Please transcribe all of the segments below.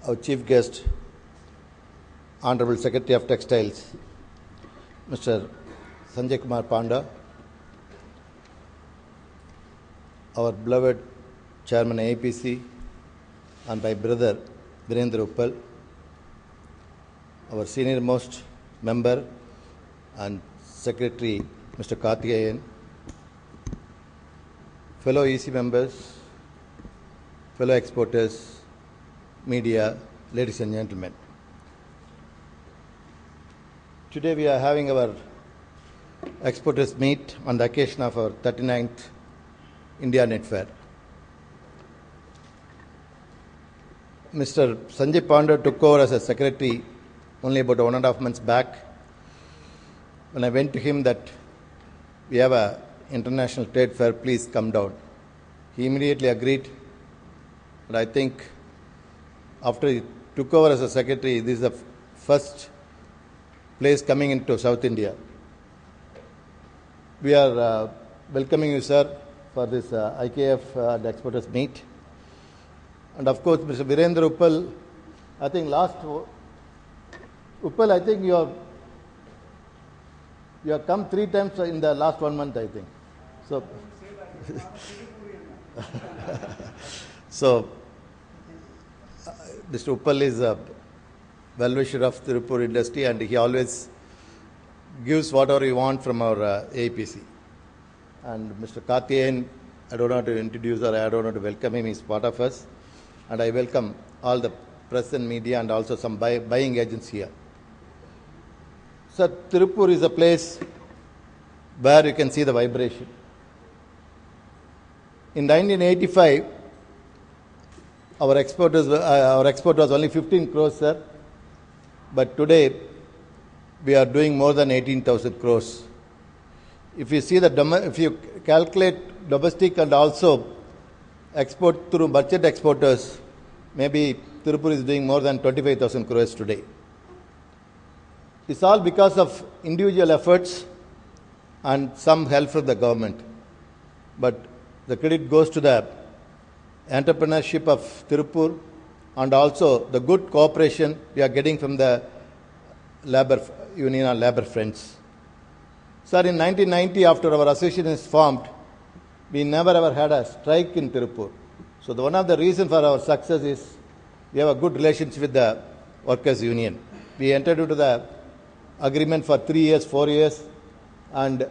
our chief guest, Honorable Secretary of Textiles, Mr. Sanjay Kumar Panda, our beloved Chairman AIPC, and my brother Virendra Uppal, our senior most member and Secretary Mr. Karthikeyan, fellow EC members, fellow exporters, media, ladies and gentlemen. Today we are having our exporters meet on the occasion of our 39th India Net Fair. Mr. Sanjay Panda took over as a secretary only about 1.5 months back. When I went to him that we have an international trade fair, please come down. He immediately agreed. But I think after he took over as a secretary, this is the first place coming into South India. We are welcoming you, sir, for this IKF and Exporters Meet. And of course, Mr. Virendra Uppal, I think Uppal, I think you have come 3 times in the last 1 month, I think. So, Mr. Uppal is a well-wisher of Tirupur industry, and he always gives whatever we want from our AIPC. And Mr. Karthikeyan, I don't know how to introduce or I don't know how to welcome him, he's part of us. And I welcome all the press and media and also some buying agents here. Sir, Tirupur is a place where you can see the vibration. In 1985, our export was only 15 crores, sir. But today, we are doing more than 18,000 crores. If you see if you calculate domestic and also export through merchant exporters, maybe Tirupur is doing more than 25,000 crores today. It's all because of individual efforts and some help from the government. But the credit goes to the entrepreneurship of Tirupur and also the good cooperation we are getting from the labor union and labor friends. Sir, in 1990, after our association is formed, we never ever had a strike in Tirupur. So one of the reasons for our success is we have a good relationship with the workers' union. We entered into the agreement for 3 years, 4 years, and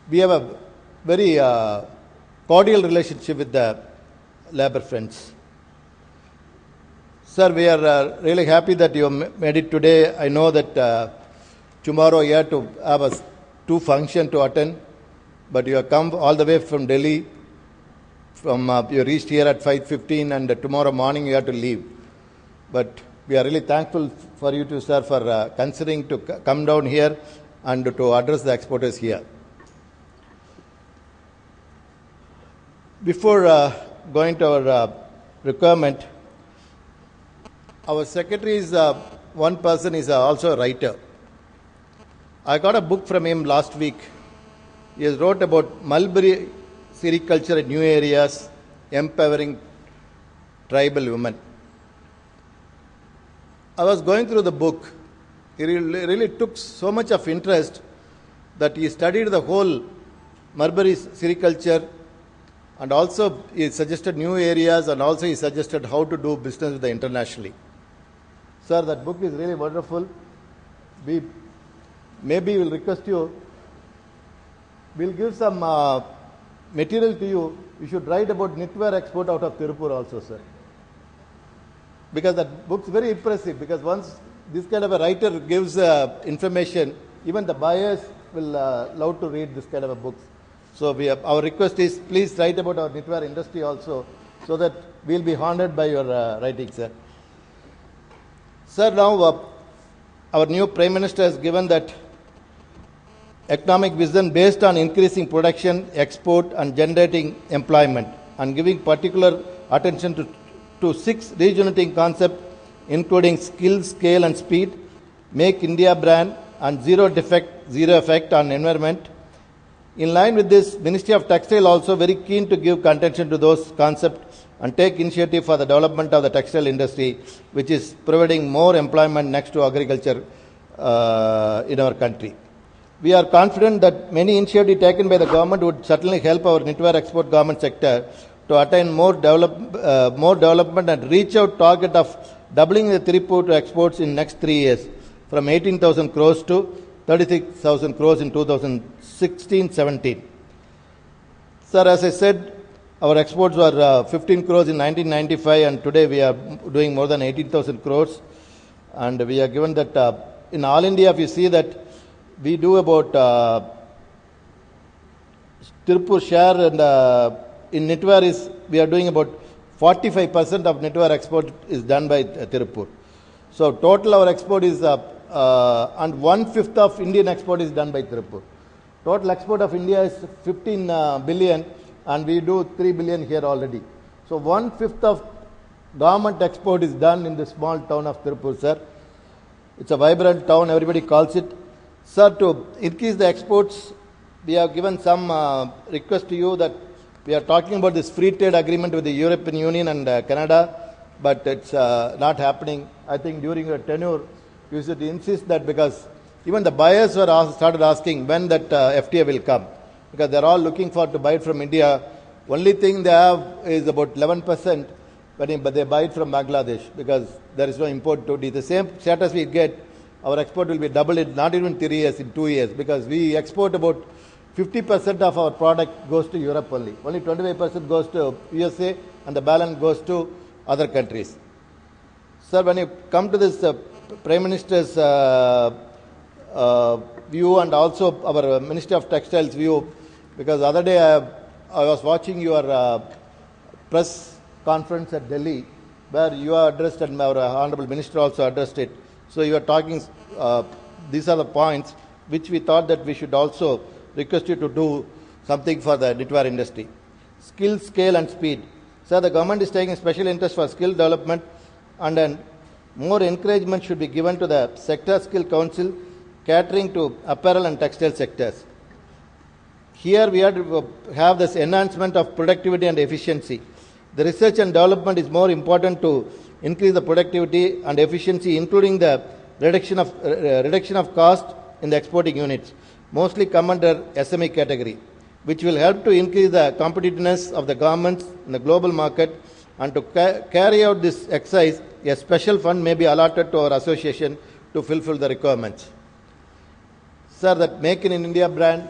we have a very cordial relationship with the labor friends. Sir, we are really happy that you made it today. I know that tomorrow you have to have 2 functions to attend, but you have come all the way from Delhi. You reached here at 5:15, and tomorrow morning you have to leave. But we are really thankful for you to, sir, for considering to come down here and to address the exporters here. Before going to our requirement, our secretary is one person is also a writer. I got a book from him last week. He has wrote about mulberry sericulture in new areas, empowering tribal women. I was going through the book. He really took so much of interest that he studied the whole mulberry sericulture, and also he suggested new areas, and also he suggested how to do business with the internationally. Sir, that book is really wonderful. Maybe we'll request you, we'll give some material to you. You should write about knitwear export out of Tirupur also, sir. Because that book's very impressive, because once this kind of a writer gives information, even the buyers will love to read this kind of a books. So our request is, please write about our knitwear industry also, so that we'll be honored by your writing, sir. Sir, now our new Prime Minister has given that economic vision based on increasing production, export and generating employment, and giving particular attention to 6 regenerating concepts, including skill, scale and speed, make India brand, and zero defect, zero effect on environment, In line with this, Ministry of Textile also very keen to give attention to those concepts and take initiative for the development of the textile industry, which is providing more employment next to agriculture in our country. We are confident that many initiatives taken by the government would certainly help our knitwear export garment sector to attain more development and reach out target of doubling the Tirupur exports in next 3 years from 18,000 crores to 36,000 crores in 2016-17. Sir, as I said, our exports were 15 crores in 1995 and today we are doing more than 18,000 crores. And we are given that in all India, if you see that we do about Tirupur share and in knitwear is we are doing about 45% of knitwear export is done by Tirupur. So total our export is and 1/5 of Indian export is done by Tirupur. Total export of India is 15 billion and we do 3 billion here already. So 1/5 of government export is done in the small town of Tirupur, sir. It's a vibrant town, everybody calls it. Sir, to increase the exports, we have given some request to you that we are talking about this free trade agreement with the European Union and Canada, but it's not happening. I think during your tenure, you should insist that because even the buyers were started asking when that FTA will come, because they're all looking for to buy it from India. Only thing they have is about 11%, but they buy it from Bangladesh because there is no import duty. The same status we get, our export will be doubled in not even 3 years, in 2 years, because we export about 50% of our product goes to Europe only. Only 25% goes to USA and the balance goes to other countries. Sir, when you come to this Prime Minister's view and also our Ministry of Textiles view, because the other day I was watching your press conference at Delhi where you are addressed and our Honorable Minister also addressed it. So you are talking, these are the points which we thought that we should also request you to do something for the knitwear industry. Skill, scale and speed. Sir, the government is taking special interest for skill development and then more encouragement should be given to the Sector Skill Council catering to apparel and textile sectors. Here we have to have this enhancement of productivity and efficiency. The research and development is more important to increase the productivity and efficiency, including the reduction of cost in the exporting units, mostly come under SME category, which will help to increase the competitiveness of the garments in the global market. And to carry out this exercise, a special fund may be allotted to our association to fulfill the requirements. Sir, that Make in India brand,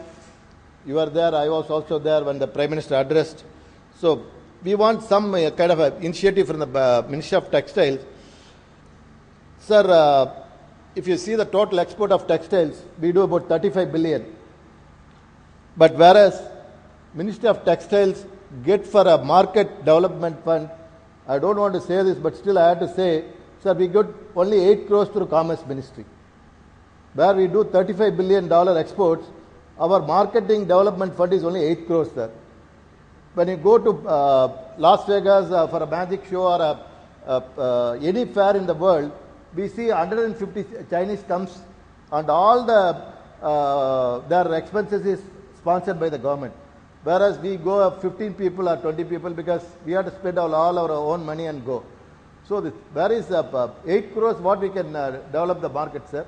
you are there, I was also there when the Prime Minister addressed. So we want some kind of a initiative from the Ministry of Textiles. Sir, if you see the total export of textiles, we do about 35 billion. But whereas Ministry of Textiles get for a market development fund, I don't want to say this, but still I have to say, sir, we got only 8 crores through Commerce Ministry. Where we do $35 billion exports, our marketing development fund is only 8 crores, sir. When you go to Las Vegas for a magic show or any fair in the world, we see 150 Chinese comes and all their expenses is sponsored by the government. Whereas we go up 15 people or 20 people because we have to spend all our own money and go. So where is 8 crores what we can develop the market, sir?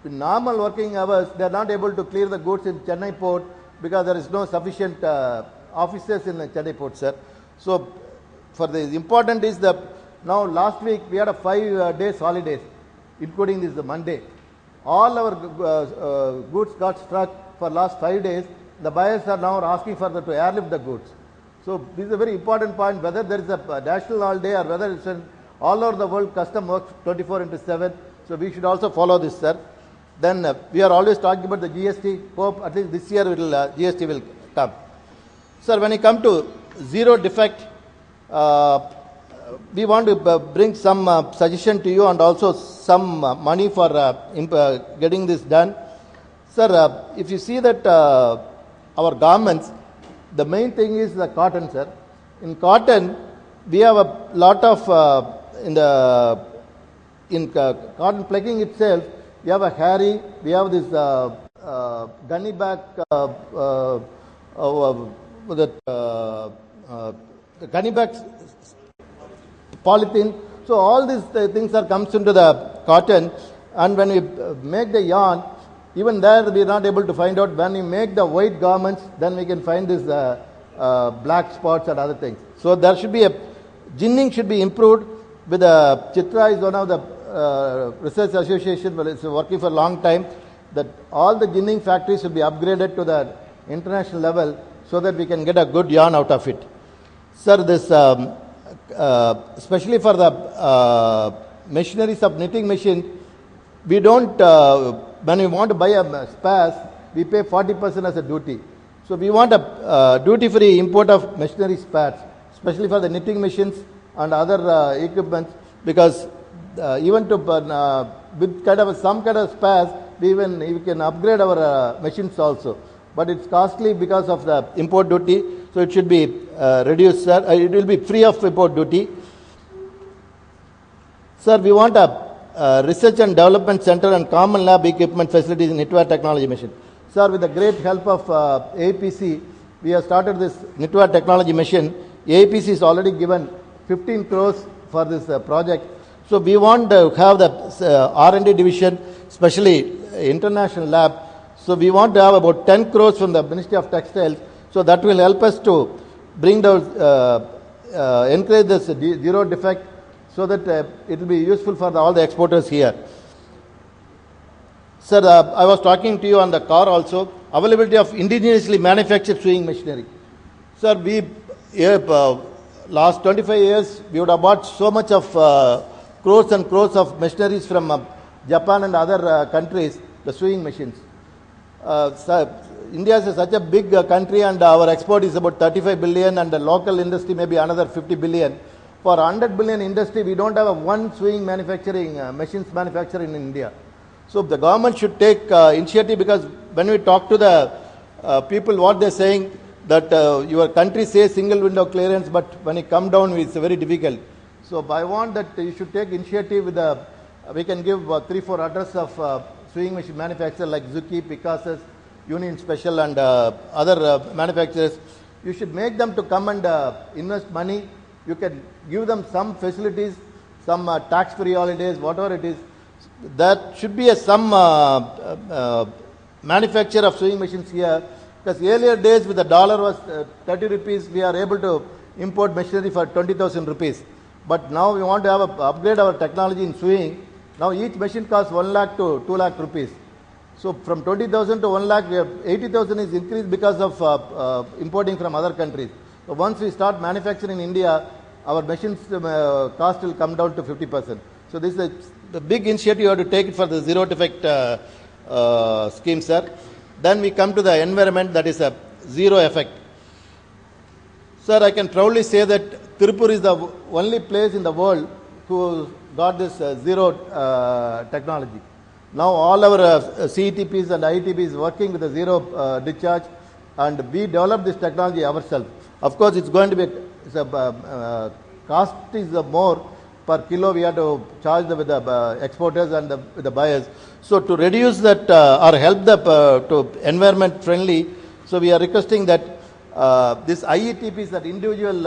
In normal working hours, they are not able to clear the goods in Chennai port because there is no sufficient officers in the Chennai port, sir. So for the important is that now last week we had a 5 days holidays, including this Monday. All our goods got struck for last 5 days. The buyers are now asking for to airlift the goods. So this is a very important point, whether there is a national holiday or whether it's an all over the world custom works 24/7. So we should also follow this, sir. Then we are always talking about the GST. Hope at least this year GST will come. Sir, when you come to zero defect, we want to bring some suggestion to you and also some money for getting this done. Sir, if you see that our garments, the main thing is the cotton, sir. In cotton, we have a lot of, in cotton plucking itself, we have a hairy, we have this gunny back, the gunny back polythene. So all these things are comes into the cotton, and when we make the yarn, even there we are not able to find out. When we make the white garments, then we can find this black spots and other things. So there should be ginning should be improved. With Chitra is one of the research association, but it's working for a long time, that all the ginning factories should be upgraded to the international level so that we can get a good yarn out of it. Sir, this especially for the machineries of knitting machine, we don't, when we want to buy a spares, we pay 40% as a duty. So we want a duty-free import of machinery spares, especially for the knitting machines and other equipment, because even to with kind of some kind of spares, we can upgrade our machines also. But it's costly because of the import duty, so it should be reduced, sir. It will be free of import duty. Sir, we want a research and development center and common lab equipment facilities in knitwear technology machine. Sir, with the great help of APC, we have started this knitwear technology machine. APC is already given 15 crores for this project. So we want to have the R&D division, especially international lab. So we want to have about 10 crores from the Ministry of Textiles. So that will help us to bring those, encourage this zero defect, so that it will be useful for all the exporters here. Sir, I was talking to you on the car also, availability of indigenously manufactured sewing machinery. Sir, we last 25 years, we would have bought so much of crores and crores of machineries from Japan and other countries, the sewing machines. Sir, India is such a big country, and our export is about 35 billion, and the local industry maybe another 50 billion. For 100 billion industry, we don't have one sewing manufacturing, machines manufacturer in India. So the government should take initiative, because when we talk to the people, what they're saying, that your country says single window clearance, but when it come down, it's very difficult. So I want that you should take initiative with the, we can give 3-4 address of sewing machine manufacturers like Zuki, Picasso, Union Special, and other manufacturers. You should make them to come and invest money. You can give them some facilities, some tax-free holidays, whatever it is. That should be some manufacture of sewing machines here. Because earlier days, with the dollar was 30 rupees, we are able to import machinery for 20,000 rupees. But now we want to have upgrade our technology in sewing. Now each machine costs 1 lakh to 2 lakh rupees. So from 20,000 to 1 lakh, we have 80,000 is increased because of importing from other countries. So once we start manufacturing in India, our machines cost will come down to 50%. So this is the big initiative you have to take it for the zero defect scheme, sir. Then we come to the environment, that is a zero effect. Sir, I can proudly say that Tirupur is the only place in the world who got this zero technology. Now all our CETPs and IETPs working with the zero discharge, and we developed this technology ourselves. Of course, it's going to be, cost is more per kilo we have to charge with the exporters and with the buyers. So to reduce that or help the to environment friendly, so we are requesting that this IETPs, that individual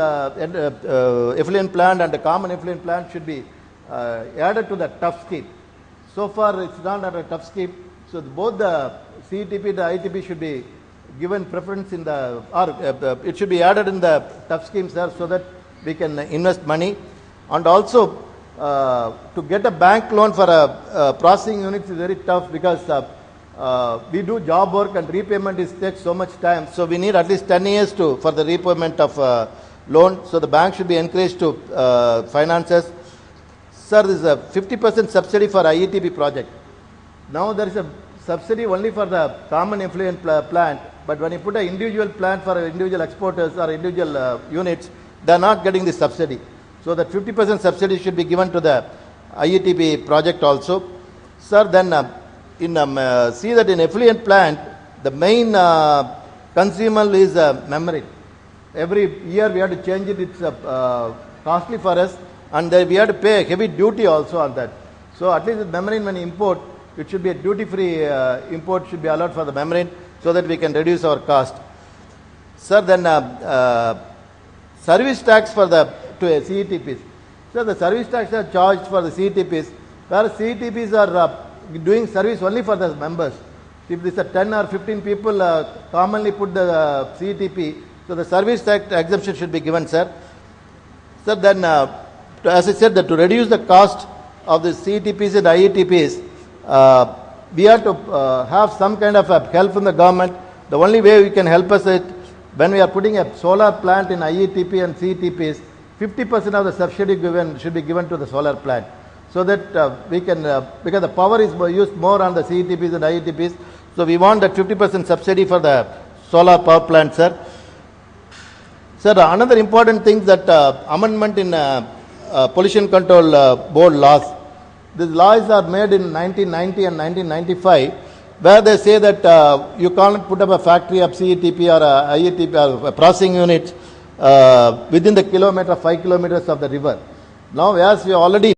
effluent plant and the common effluent plant, should be added to the tough scheme. So far it's not at a tough scheme. So both the CETP and the IETP should be given preference in the, or it should be added in the tough scheme, sir, so that we can invest money. And also, to get a bank loan for a processing unit is very tough, because we do job work and repayment takes so much time. So we need at least 10 years for the repayment of loan. So the bank should be encouraged to finance us. Sir, there is a 50% subsidy for IETP project. Now there is a subsidy only for the common effluent plant, but when you put an individual plant for individual exporters or individual units, they are not getting the subsidy. So that 50% subsidy should be given to the IETP project also. Sir, then see that in effluent plant, the main consumer is membrane. Every year we have to change it. It's costly for us, and we have to pay heavy duty also on that. So at least with membrane, when you import, it should be a duty-free import should be allowed for the membrane so that we can reduce our cost. Sir, then service tax for the CETPs. So the service tax are charged for the CETPs, whereas CETPs are doing service only for the members. If these are 10 or 15 people commonly put the CETP, so the service tax exemption should be given, sir. Sir, then as I said, that to reduce the cost of the CETPs and IETPs, we have to have some kind of help from the government. The only way we can help us is when we are putting a solar plant in IETP and CETPs, 50% of the subsidy should be given to the solar plant, so that we can, because the power is used more on the CETPs and IETPs, so we want that 50% subsidy for the solar power plant, sir. Sir, another important thing that amendment in pollution control board laws. These laws are made in 1990 and 1995, where they say that you can't put up a factory of CETP or IETP or a processing unit within the 5 kilometers of the river. Now, as we already